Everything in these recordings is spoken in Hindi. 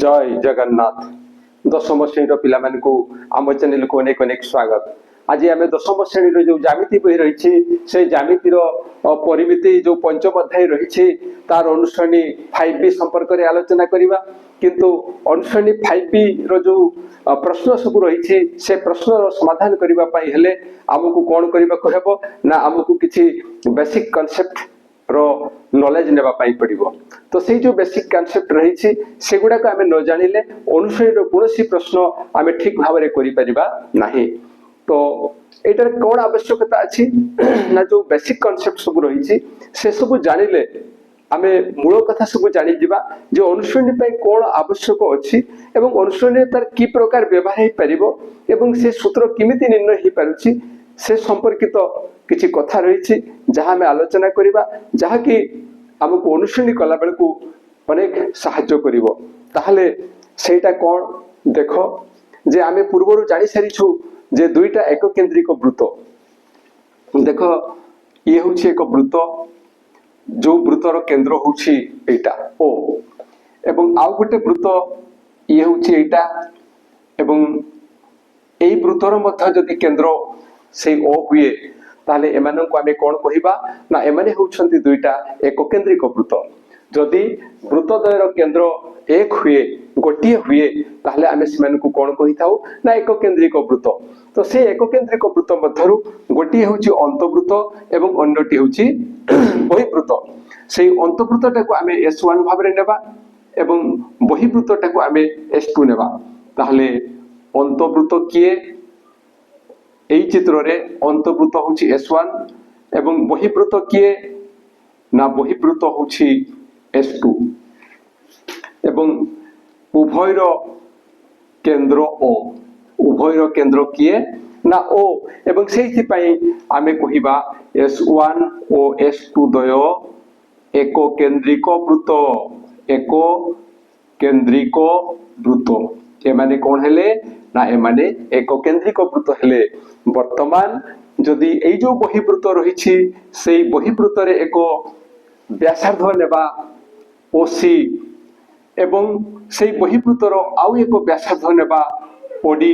जय जगन्नाथ। दशम श्रेणी पिला आम चैनल को अनेक अनेक स्वागत। आज आम दशम श्रेणी जो ज्यामिति बही रही से ज्यामितिर परिमिति जो पंचम अध्याय रही तार अनुश्रेणी 5B संपर्क में आलोचना करवा। किंतु अनुश्रेणी 5B रो प्रश्न सब रही से प्रश्न समाधान करने आमको कौन करने ना आमको किसी बेसिक कॉन्सेप्ट रो नॉलेज नेबा पाई पड़िबो। तो से जो बेसिक कॉन्सेप्ट रही से गुडा को आमे न जानिले अनुश्रेणी कोनोसी प्रश्न आमे ठीक भाव में करि परिबा नाही। तो एटार कोन आवश्यकता अछि ना जो बेसिक कॉन्सेप्ट सब रही से सब जानिले आमे मूल कथा सब जानि जिबा जो अनुश्रेणी पई कोन आवश्यक अछि एवं अनुश्रेणी तार की प्रकार व्यवहार हे परिबो एवं से सूत्र किमिति निर्णय हे पारुछि से संपर्कित किछि कथा रही जहाँ आम आलोचना करवा जहाँ कि आमको अनुश्रेणी कला बेल को अनेक साहाय्य करिवो। ताहले सेटा कौन देख जे आमे पूर्व जानी सारिछु जे दुईटा एक केंद्रिक वृत्त देख ये हूँ एक वृत्त जो वृत्तर केंद्र हूँ एटा ओ एवं आउ गोटे वृत्त ये हूँ एटा एवं एई वृत्तर मध्य जदि केंद्र से ओ हुए ताले एमानन को आमे कोन कहिबा ना एमाने होउछन्ति दुईटा एक केंद्रिक वृत्त। जदि वृत्तद्वयर केंद्र एक हुए गोटिए हुए ताले आमे सेमान को कोन कहिथाउ ना एक केंद्रिक वृत्त। तो से एक केंद्रिक वृत्त मध्यरु गोटिए होउछि अंतवृत्त एवं अन्यटी होउछि बहिवृत्त। सेई अंतवृत्तटा को आमे S1 भाबरे नेबा एवं बहिवृत्तटा को आमे S2 नेबा। ताले अंतवृत्त किए এই চিত্রে অন্তর্বৃত্ত হচ্ছে S1 এবং বহির্বৃত্ত কিয়ে না বহির্বৃত্ত হচ্ছে S2 এবং উভয়র কেন্দ্র O উভয়র কেন্দ্র কিয়ে না O এবং সেইথিপাই আমি কহিবা S1 ও S2 দ্বয় এক কেন্দ্রিক বৃত্ত এক কেন্দ্রিক বৃত্ত। এমানে কোন হেলে ना एमाने एक केंद्रिक वृत्त हेले। वर्तमान जदि एई जो बहिवृत्त रही से बहिवृत्त रे एक व्यासार्ध नेबा OC एवं से बहिवृत्तर आउ एक व्यासार्ध नेबा OD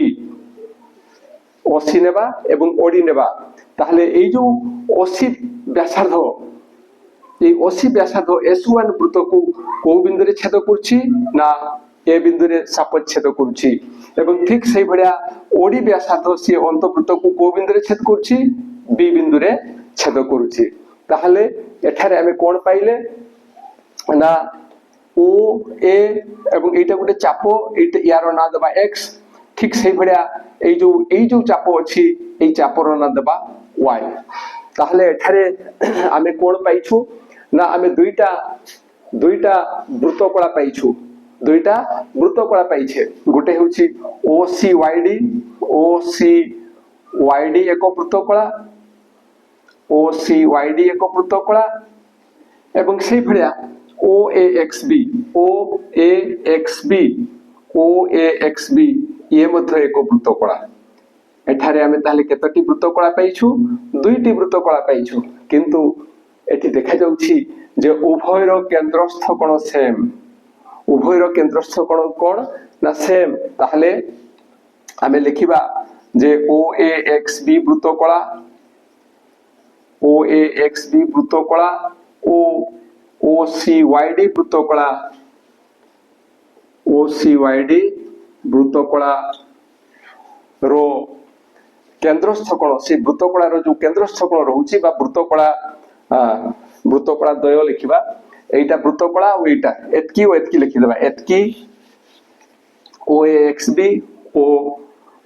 OC नेबा एवं OD नेबा ताहले एई जो OC व्यासार्ध এই OC व्यासार्ध S1 वृत्त को बिंदु रे छेद करछि ना ए बिंदु रे सापच्छेद करुछि एवं ठीक सेही भलिया ओडी व्यासार्ध से अंतवृत्त को बिंदु रे छेद करुछि बी बिंदु रे छेद करुछि। ताहले एठारे आमे कोन पाइले ना ओ ए एवं एटा गुटे चापो एटा यार ना देबा x ठीक सेही भलिया एई जो चापो अछि एई चापोर ना देबा y। ताहले एठारे आमे कोन पाइछु ना आमे दुईटा वृत्तकला पाइछु दुईटा वृत्तकला पाइछे। गोटे होछि OCYD एक वृत्तकला OCYD एक वृत्तकला एवं सेही भलिया OAXB ये मध्य एक वृत्तकला। एठारे आमे ताहले केतटी वृत्तकला पाइछु दुईटी वृत्तकला पाइछु किंतु एठी देखा जाउछि जे उभयर केंद्रस्थ कोण सेम उभयर केंद्रस्थ कोण ना सेम। ताहले आमे लिखिबा जे OAXB वृत्तकला OCYD वृत्तकला रो केंद्रस्थ कोण से वृत्तकला रो जो केंद्रस्थ कोण रहउछि बा वृत्तकला द्वय लिखिबा एटा वृत्तकला और एटा एतकी लिखि देबा एतकी OAXB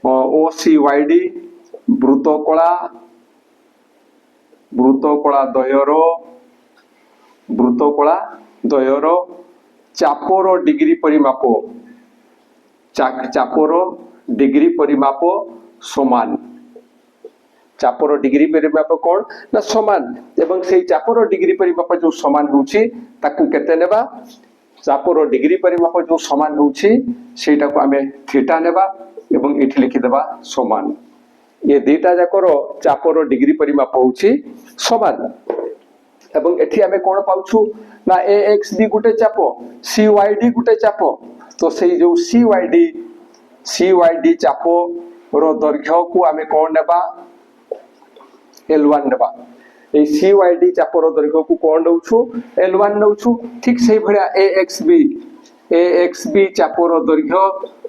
OCYD वृत्तकला द्वयर चापोर डिग्री परिमाप समान। चापोर डिग्री परिमाप कौन ना समान एवं से चापोर डिग्री परिमाप जो समान होउछि ताकू केते नेबा चापोर डिग्री परिमाप जो समान होउछि सेटा को आमे थीटा नेबा एवं एठी लिखि देबा समान। ये दुईटा जाकर चापोर डिग्री परिमाप होउछि समान एवं एठी आमे कोन पाउछु ना AXB गुटे चाप CYD गुटे चाप तो से जो CYD चाप रो दैर्घ्य को आमे कोन नेबा L1 नेबा ए CYD चाप रो दैर्घ्य को कोन नउछु L1 नउछु ठीक से भलिया AXB चाप रो दैर्घ्य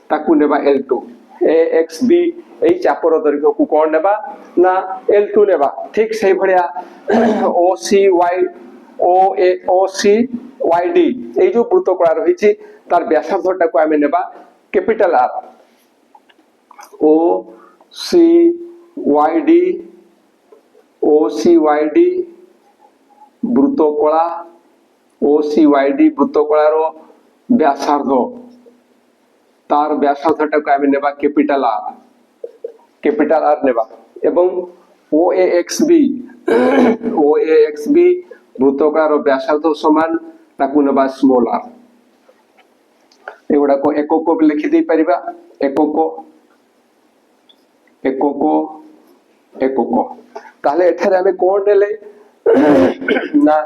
ताकू नेबा L2 AXB এই চাপর দৈর্ঘ্য কু কোন নেবা না L2 নেবা ঠিক সেই ভলিয়া OCYD এই যে বৃত্তকোণ রয়েছে তার ব্যাসার্ধটাকে আমি নেবা ক্যাপিটাল R OCYD বৃত্তকোণার ব্যাসার্ধ तार व्यासार्धटाको आमे नेबा कैपिटल R नेबा एवं OAXB वृत्तकार व्यासार्ध समान ताकू नेबा स्मॉल r एगुडा को एकक लिखि दे परिबा एकक ताले एठारे आमे कोन नेले ना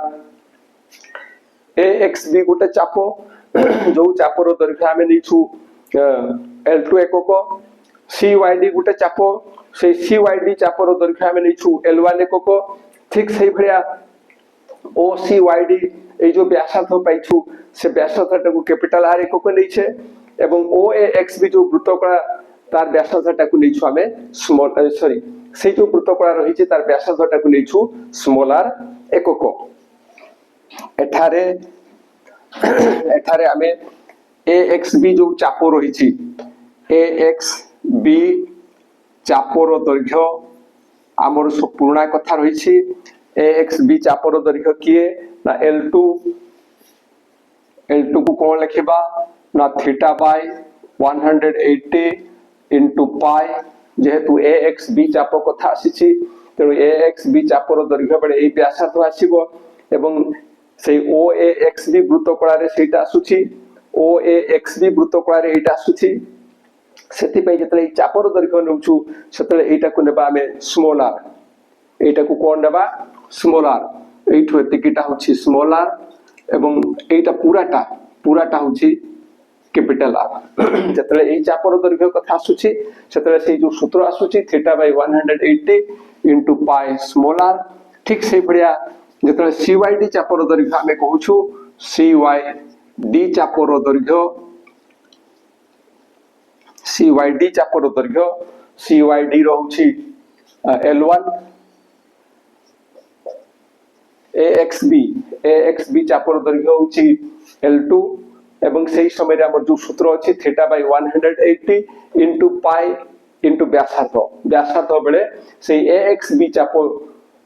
AXB गोटे चाप जो चापर दैर्घ्य आमे नीछु L2 एकक CYD गोटे चाप से CYD चापर दैर्घ्य आमे नीछु L1 एकक ठीक सही भलिया OCYD ए जो व्यासार्ध पाइछु से व्यासार्धटाको कैपिटल R एकक नैछे एवं OAXB जो वृत्तकोण तार व्यासार्धटाको नैछु आमे स्मॉल से जो वृत्तकोण रहिছে तार व्यासार्धटाको नैछु स्मॉल r एकक एठारे आमे AXB जो चाप रही AXB चापर दैर्घ्य आमर पुराणा कथा रही AXB चापर दैर्घ्य किए ना L2 को कौन लिखा ना थीटा बाय 180 इंटू पाई जेहेतु AXB चाप कथा आसी तेणु AXB चापर दैर्घ्य बेले ए व्यासार्ध आसीबो एवं से OAXB वृत्तकोण रे सेटा आसुची OAXB वृत्तकोण रे एटा आसुची सेति पय जतले चापर दैर्घ्य नउछु सेतले एटा को नेबा आमे स्मॉल r एटा को कोन नेबा स्मॉल r एठो एतिकिटा होछि स्मॉल r एवं एटा पूराटा होछि कैपिटल R जतले ए चापर दैर्घ्य कथा आसुची सेतले से जो सूत्र आसुची theta by 180 into pi small r ठीक से बढ़िया जतले CYD चापर दैर्घ्य आमे कहूछु CYD चापर दैर्घ्य CYD रहउछि L1 AXB चापर दैर्घ्य होछि L2 एवं सही समय रे हमर जो सूत्र अछि theta by 180 into pi into व्यासार्ध बेले से AXB चाप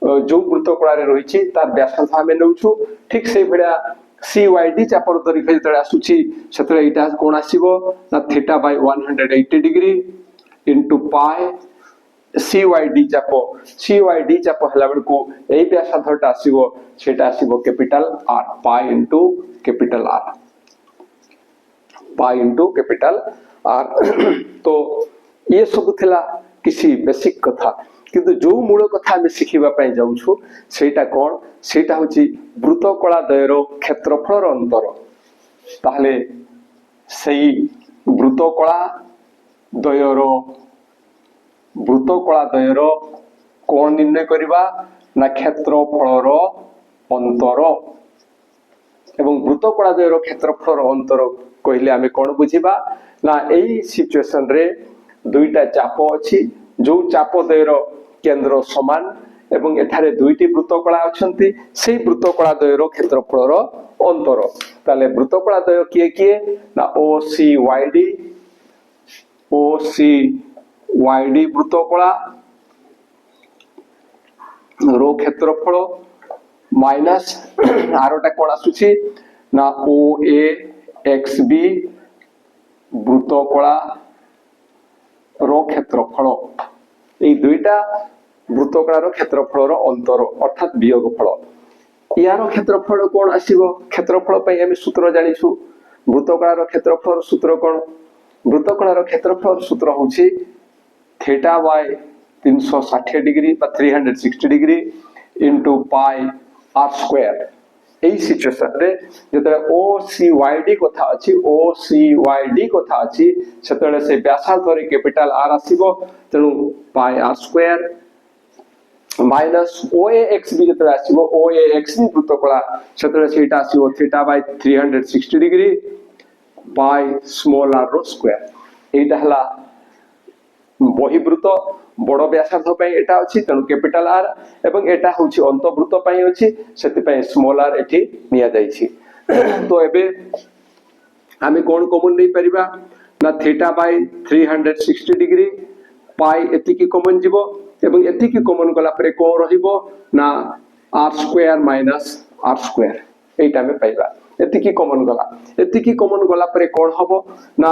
जो वृत्तकोण रे रहिछि तार व्यासार्ध हमें नउछु ठीक से भलिया CYD चापर दैर्घ्य जतले आसुछि सेतले एटा कोन आसीबो ना theta by 180 degree into pi CYD चाप हला बेल को एई व्यासार्धटा आसीबो सेटा आसीबो capital R pi into capital R तो ये सब थिला किसी बेसिक कथा किंतु जो मूल कथा हम शिखिबा पय जाउछु सेटा कोन सेटा होची वृत्तकला द्वयर क्षेत्रफल अंतर ताहले सेई वृत्तकला द्वयर कोन निर्णय करिबा ना क्षेत्रफल अंतर एवं वृत्तकला द्वयर क्षेत्रफल अंतर कहले आमे कोन बुझिबा ना एई सिचुएशन रे दुईटा चाप अछि जो चाप द्वयर केंद्र समान एवं एठारे दुईटी वृत्तकला अछंती सेई वृत्तकला द्वयर क्षेत्रफल अंतर ताले वृत्तकला द्वय किए ना OCYD वृत्तकला रो क्षेत्रफल माइनस आरोटा कोन आसुची ना OAXB वृत्तकला रो क्षेत्रफल এই দুইটা বৃত্তকলার ক্ষেত্রফলর অন্তর অর্থাৎ বিয়োগফল ইয়ার ক্ষেত্রফল কোন আসিবো ক্ষেত্রফল পাই আমি সূত্র জানিছু বৃত্তকলার ক্ষেত্রফল সূত্র কোন বৃত্তকলার ক্ষেত্রফল সূত্র হচ্ছে থিটা বাই 360 ডিগ্রি বা 360 ডিগ্রি ইনটু পাই r স্কয়ার এই সিচুয়েশন রে যেতে OCYD কথা আছে OCYD কথা আছে সেতলে সে ব্যাসার্ধরে ক্যাপিটাল R আসিব তেণু pi R square minus OAXB যেতে আসিব OAXB বৃত্তকলা সেতলে সেটা আসিব θ/360 ডিগ্রি বাই স্মল r रो স্কয়ার এইটা হলা বহিবৃত্ত বড় ব্যাসার্ধ পাই এটা আছে তেণু ক্যাপিটাল R এবং এটা হচ্ছে অন্তবৃত্ত পাই আছে সেতিপাই স্মল r এটি নিয়া যাইছি তো এবে আমি কোন কমন নেই পারিবা না θ/360 ডিগ্রি পাই এতিকি কমন যাব এবং এতিকি কমন গলা পরে কোন রহিব না r square minus r square এইটা আমি পাইবা এতিকি কমন গলা পরে কোন হবো না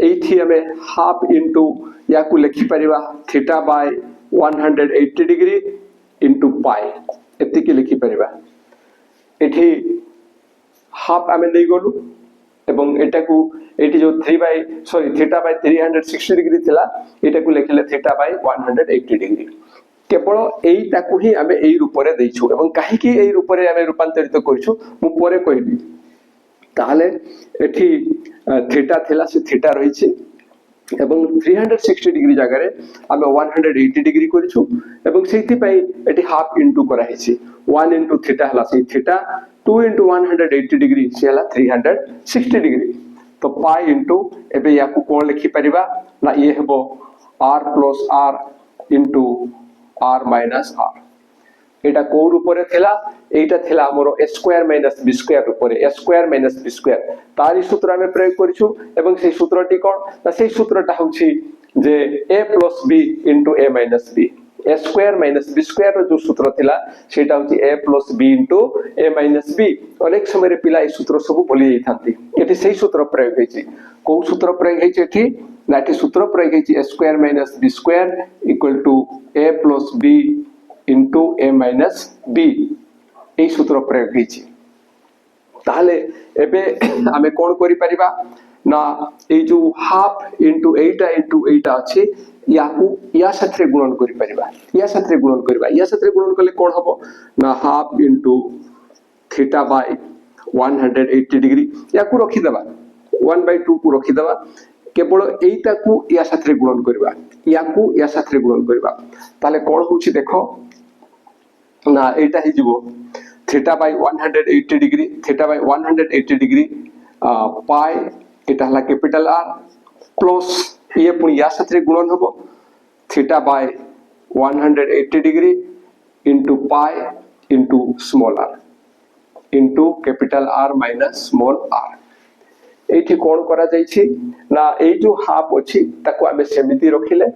এইটি আমি হাফ ইনটু ইয়াকু লিখি পারিবা θ/180 ডিগ্রি ইনটু পাই এতিকি লিখি পারিবা এটি হাফ আমি নেই গলু এবং এটাকু এটি যে θ/360 ডিগ্রি থিলা এটাকু লিখিলে θ/180 ডিগ্রি কেবল এইটাকু হি আমি এই রূপরে দেইছু এবং কাহিকি এই রূপরে আমি রূপান্তরিত করিছু মু পরে কইবি তাহলে এটি থিটা থিলা সে থিটা রহিছে এবং 360 ডিগ্রি জায়গায় আমি 180 ডিগ্রি করিছু এবং সেইতি পাই এটি হাফ ইনটু করা হইছে 1 ইনটু থিটা হলা সেই থিটা 2 ইনটু 180 ডিগ্রি সে হলা 360 ডিগ্রি তো পাই ইনটু এবে ইয়াকু কোন লিখি পারিবা না ইয়ে Hebo r plus r into r minus r এটা কোর উপরে থিলা এইটা থিলা আমরো a square minus b square উপরে a square minus b square তারই সূত্র আমি প্রয়োগ করিছু এবং সেই সূত্রটি কোন না সেই সূত্রটা হচ্ছে যে a plus b into a minus b a square minus b square এর যে সূত্র থিলা সেটা হচ্ছে a plus b into a minus b অনেক সময় পিলা এই সূত্র সব ভুলি যাইতান্তি এটি সেই সূত্র প্রয়োগ হইছে কোন সূত্র প্রয়োগ হইছে এটি না এটি সূত্র প্রয়োগ হইছে a square minus b square equal to a plus b into a minus b এই সূত্র প্রয়োগ হইছে তাহলে এবে আমি কোন করি পারিবা না এই যে হাফ ইনটু এইটা আছে ইয়াকু ইয়া সাথে গুণন করি পারিবা ইয়া সাথে গুণন করিবা ইয়া সাথে গুণন করলে কোন হবে না হাফ ইনটু θ/180 ডিগ্রি ইয়াকু রাখি দেবা 1/2 কু রাখি দেবা কেবল এইটাকু ইয়া সাথে গুণন করিবা ইয়াকু ইয়া সাথে গুণন করিবা তাহলে কোন হচ্ছে দেখো না এইটা হি যাব θ/180 ডিগ্রি θ/180 ডিগ্রি পাই এটা হলা ক্যাপিটাল R প্লাস ইয়ে পুনি ইয়া সাথে গুণন হবে θ/180 degree into pi into small r into capital R মাইনাস স্মল r এইটি কোন করা যাইছি না এই যে হাফ আছে তাকু আমি সেমিতি রখিলে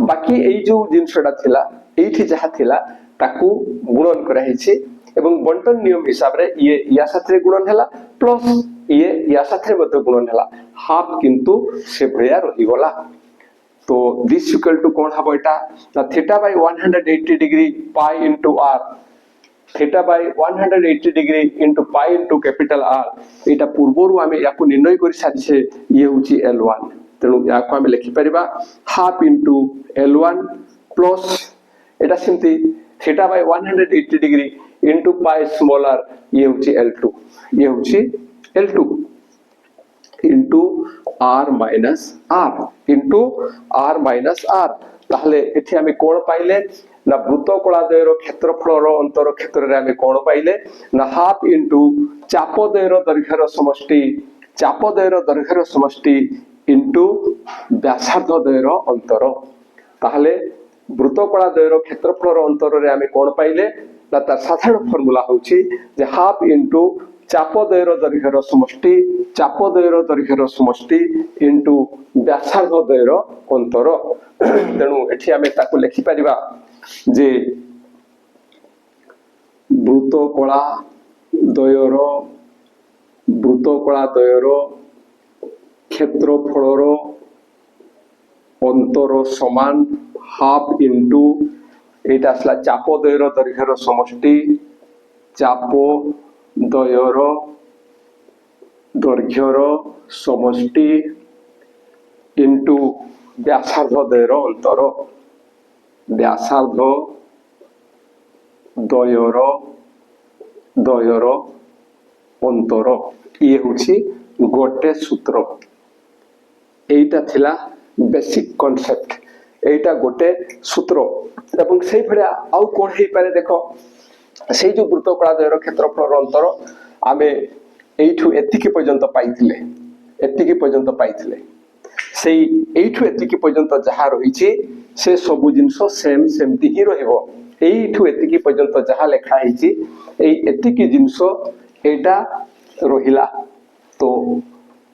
বাকি এই যে জিনিসটা থিলা এইটি যাহা থিলা তাকু গুণন করা হইছে এবং বন্টন নিয়ম হিসাবে ইয়ে ইয়া সাথে গুণন হেলা প্লাস ইয়ে ইয়া সাথে মধ্যে গুণন হেলা হাফ কিন্তু সে ভয়া রহি গলা তো দিস ইকুয়াল টু কোন হবে এটা না θ/180 degree pi into r θ/180 degree into pi into capital R এটা পূর্বরু আমি ইয়াকু নির্ণয় করি সারিছে ইয়ে হচ্ছে L1 তেণু ইয়াকু আমি লিখি পারিবা হাফ ইনটু L1 প্লাস এটা simply θ/180 degree into pi small r ইয়ে হচ্ছে L2 into r minus r তাহলে এটি আমি কোণ পাইলে না বৃত্তকোলাদ্বয়ের ক্ষেত্রফলর অন্তর ক্ষেত্রে আমি কোণ পাইলে না হাফ ইনটু চাপদ্বয়ের দৈর্ঘ্যের সমষ্টি ইনটু ব্যাসার্ধদ্বয়ের অন্তর তাহলে বৃত্তকোলাদ্বয়ের ক্ষেত্রফলর অন্তরে আমি কোণ পাইলে না তার সাধারণ ফর্মুলা হচ্ছে যে হাফ ইনটু চাপদ্বয়ের দৈর্ঘ্যের সমষ্টি ইনটু ব্যাসার্ধদ্বয়ের অন্তর তেণু এটি আমি তাকে লিখি পারিবা যে বৃত্তকোলাদ্বয়ের ক্ষেত্রফলর অন্তর সমান হাফ ইনটু এটা আসলা চাপদ্বয়ের দৈর্ঘ্যের সমষ্টি ইনটু ব্যাসার্ধদ্বয়ের অন্তর अंतर ये होची गोटे सूत्र एटा थिला बेसिक कॉन्सेप्ट एटा गोटे सूत्र एवं से भलिया आउ कोन हे पारे देखो से जो वृत्तकला द्वयर क्षेत्रफल अंतर आमे एठु एतिकी पर्यंत पाइथिले एतिकी पर्यंत पाइथिले सेई एठु एतिकी पर्यंत जहा रहिछि से सब जिंस सेम सेमति ही रहइबो एठु एतिकी पर्यंत जहा लेखा हिछि एई एतिकी जिंस एटा रहिला तो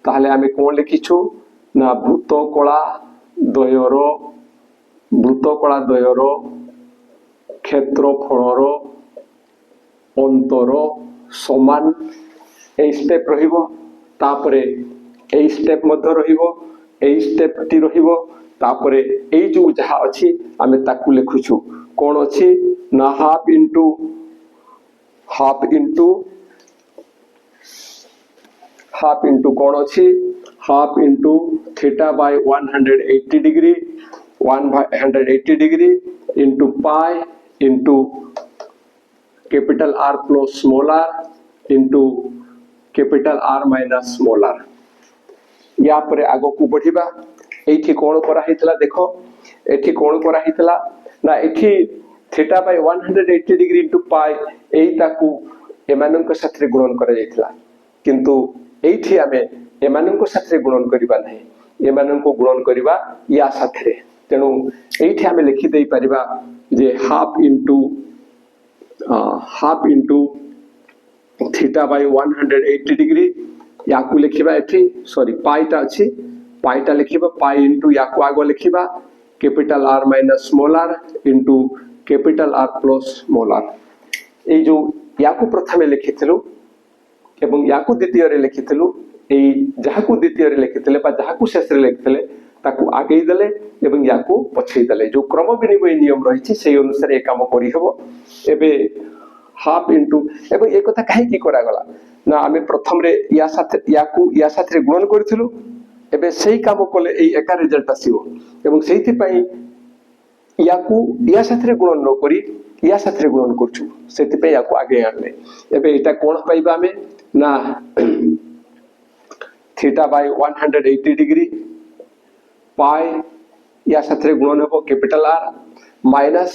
ताहले आमे कोन लिखिछु ना वृत्तकला द्वयर क्षेत्रफलर अंतर समान ए स्टेप रहिबो तापरे ए स्टेप मध्य रहिबो ए स्टेप टी रहिबो तापरे ए जो जहा अछि आमे ताकू लिखुछु कोन अछि ना हाफ इनटू कोन अछि half into theta by 180 degree into pi into capital R plus small r into capital R minus small r या परे आगो को बढ़िबा एठी कोन करा हितला देखो एठी कोन करा हितला ना एठी theta by 180 degree into pi एई ताकू एमानन को साथे गुणन करा जायतिला किंतु एठी आमे एमानन को साथे गुणन करिबा नाही एमानन को गुणन करिबा या साथे तेनु एठी आमे लिखि देई परिबा जे half into theta by 180 degree याकू लिखिबा एठी सॉरी पाईटा अछि पाईटा लिखिबा पाई इनटू याकू आगो लिखिबा capital R minus small r into capital R plus small r ए जो याकू प्रथमे लिखिथिलु एवं याकू द्वितीय रे लिखिथिलु ए जहाकू द्वितीय रे लिखिथिले बा जहाकू शेष रे लिखिथिले ताकू आगे देले एवं याकू पछै देले जो क्रम विनिमय नियम रहिछि सेही अनुसार ए काम करि हेबो एबे हाफ इनटू एबे ए कथा काहे की करा गला ना आमे प्रथम रे या साथे गुणन करथिलु एबे सेही काम कोले ए एका रिजल्ट आसीबो एवं सेहिथि पई याकू या साथे गुणन न करी या साथे गुणन करछु सेति पई याकू आगे आनले एबे एटा कोन पाइबा आमे ना थीटा बाय 180 डिग्री पाई या साथे गुणन हो कैपिटल R माइनस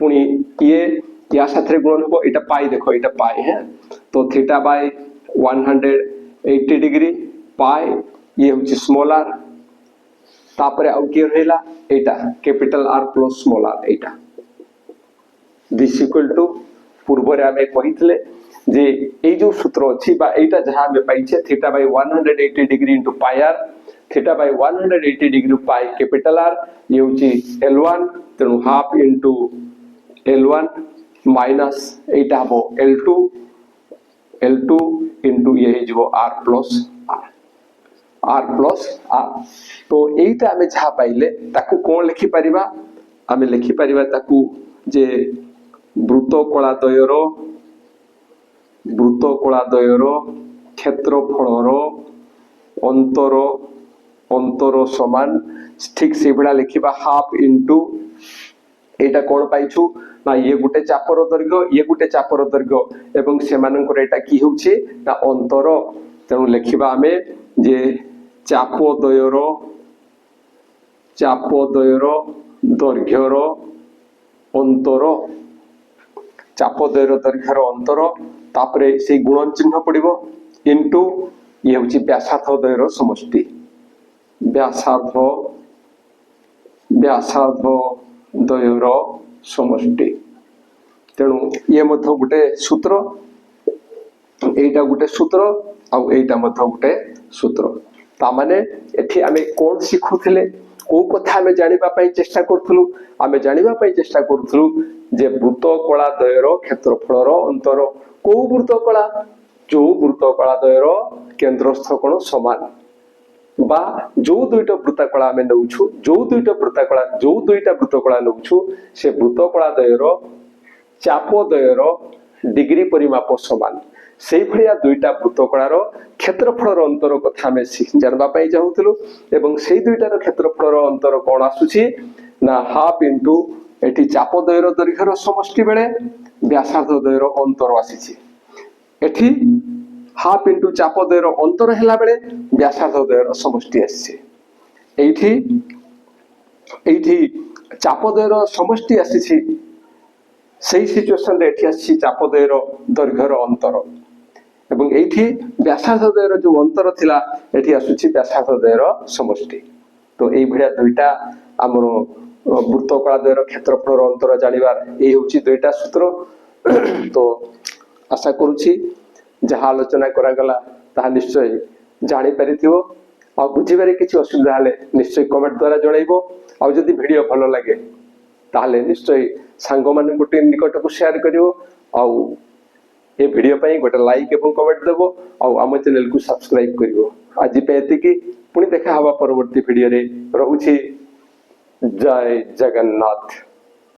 पुनी ये या साथे गुणन हो एटा पाई देखो एटा पाई है तो थीटा बाय 180 डिग्री पाई ये होची स्मॉल r तापरे आउ के रहला एटा capital R plus small r Etah this equal to पूर्व रे आमे कहितले जे ए जो सूत्र अछि बा एटा जहां में पाइछे theta by 180 degree into pi r theta by 180 degree pi capital R ये होची L1 तेनु हाफ इनटू L1 माइनस एटा हो L2 इनटू ये हिजबो R प्लस R तो एटा आमे जहा पाइले ताकू कोन लिखि परिबा आमे लिखि परिबा ताकू जे वृत्तकला द्वयर क्षेत्रफलर अंतर समान ठीक से बडा लिखिबा हाफ इनटू एटा कोन पाइछु ना ये गुटे चापर दर्घ्य एवं सेमानकर एटा की होउछे ना अंतर तेनु लिखिबा आमे जे चाप द्वयर दर्घ्यर अंतर चाप द्वयर दर्घ्यर अंतर तापरे से गुणन चिन्ह पड़िबो इनटू ये होची व्यासार्ध द्वयर समष्टि व्यासार्ध द्वयर समष्टि तेणु ये मध्य गुटे सूत्र एटा गुटे सूत्र आउ एटा मध्य गुटे सूत्र ता माने एठी आमे कोन सिखुथिले को कथा आमे जानिबा पई चेष्टा करथुलु आमे जानिबा पई चेष्टा करथुलु जे वृत्तकला द्वयर क्षेत्रफलर अंतर को वृत्तकला द्वयर केंद्रस्थ कोण समान बा जो दुईटा वृत्तकला आमे नउछु जो दुईटा वृत्तकला नउछु से वृत्तकला द्वयर चाप द्वयर डिग्री परिमाप समान से भलिया दुईटा वृत्तकलार क्षेत्रफलर अंतर कथा आमे जानबा पई चाहुथुलु एवं से दुईटार क्षेत्रफलर अंतर कोन आसुची ना हाफ इनटू एठी चाप द्वयर दर्घ्यर समष्टि बेले व्यासार्ध द्वयर अंतर आसीची एठी हाफ इंटू चापद्वयर अंतर है बेले व्यासार्धद्वयर समष्टि आसी चापद्वयर समष्टि आसी सही सिचुएशन रे एठी आसी चापद्वयर दैर्घ्यर अंतर एवं एठी व्यासार्धद्वयर जो अंतर थिला एठी आसुछि व्यासार्धद्वयर समष्टि। तो एई भडिया दुईटा हमर वृत्तकला द्वयर क्षेत्रफल अंतर जानिबार एई होछि दुईटा सूत्र। तो आशा करूछि जहाँ आलोचना करा गला ता निश्चय जानि परिथिबो आ बुझिबारे किछि असुविधा हले निश्चय कमेंट द्वारा जणाइबो। आ जदि वीडियो भलो लागे ताहले निश्चय सांग मान गोटे निकट को शेयर करिवो आ ए वीडियो पई गोटे लाइक एवं कमेंट देबो आ आम चैनल को सब्सक्राइब करिवो। आज पे एतिकी पुणी देखा हवा परवर्ती वीडियो रे। रहुछि जय जगन्नाथ।